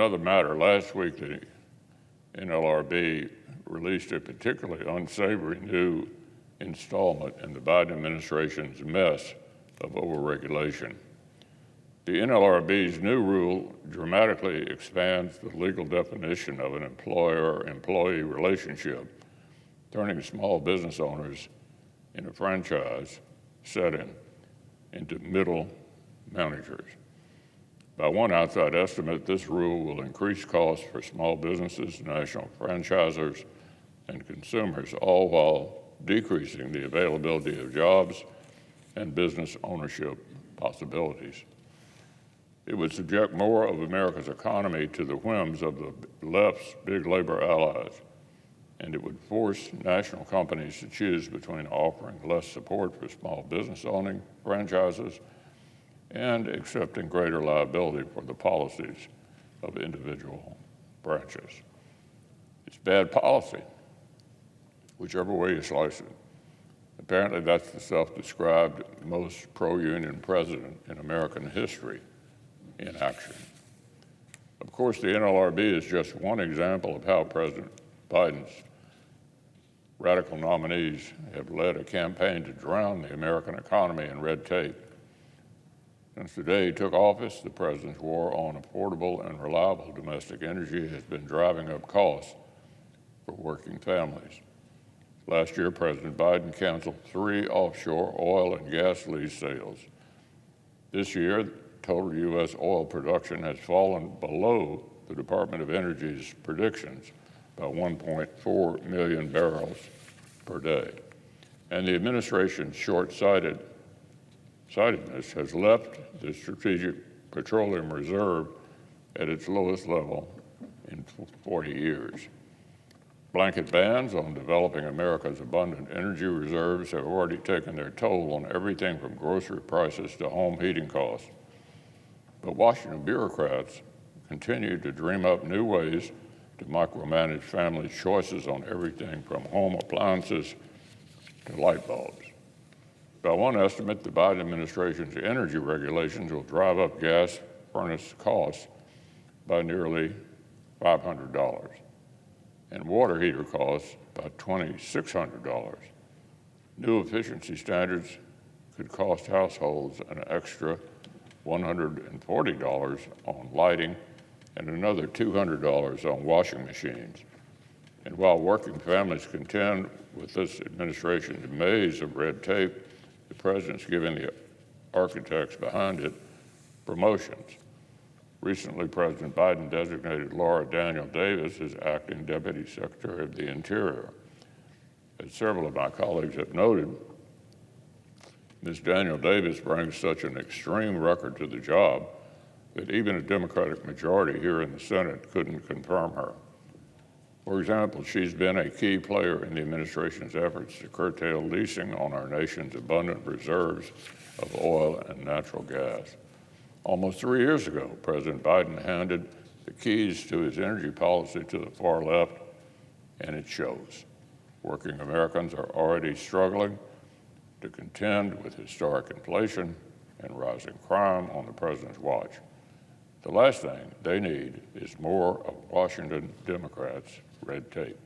another matter, last week the NLRB released a particularly unsavory new installment in the Biden administration's mess of overregulation. The NLRB's new rule dramatically expands the legal definition of an employer-employee relationship, turning small business owners in a franchise setting into middle managers. By one outside estimate, this rule will increase costs for small businesses, national franchisors, and consumers, all while decreasing the availability of jobs and business ownership possibilities. It would subject more of America's economy to the whims of the left's big labor allies, and it would force national companies to choose between offering less support for small business owning franchises and accepting greater liability for the policies of individual branches. It's bad policy, whichever way you slice it. Apparently, that's the self-described most pro-union president in American history in action. Of course, the NLRB is just one example of how President Biden's radical nominees have led a campaign to drown the American economy in red tape. Since the day he took office, the president's war on affordable and reliable domestic energy has been driving up costs for working families. Last year, President Biden canceled 3 offshore oil and gas lease sales. This year, total U.S. oil production has fallen below the Department of Energy's predictions by 1.4 million barrels per day. And the administration's short-sightedness has left the Strategic Petroleum Reserve at its lowest level in 40 years. Blanket bans on developing America's abundant energy reserves have already taken their toll on everything from grocery prices to home heating costs. But Washington bureaucrats continue to dream up new ways to micromanage families' choices on everything from home appliances to light bulbs. By one estimate, the Biden administration's energy regulations will drive up gas furnace costs by nearly $500 and water heater costs by $2,600. New efficiency standards could cost households an extra $140 on lighting and another $200 on washing machines. And while working families contend with this administration's maze of red tape, the president's giving the architects behind it promotions. Recently, President Biden designated Laura Daniel Davis as acting Deputy Secretary of the Interior. As several of my colleagues have noted, Ms. Daniel Davis brings such an extreme record to the job that even a Democratic majority here in the Senate couldn't confirm her. For example, she's been a key player in the administration's efforts to curtail leasing on our nation's abundant reserves of oil and natural gas. Almost 3 years ago, President Biden handed the keys to his energy policy to the far left, and it shows. Working Americans are already struggling to contend with historic inflation and rising crime on the president's watch. The last thing they need is more of Washington Democrats' red tape.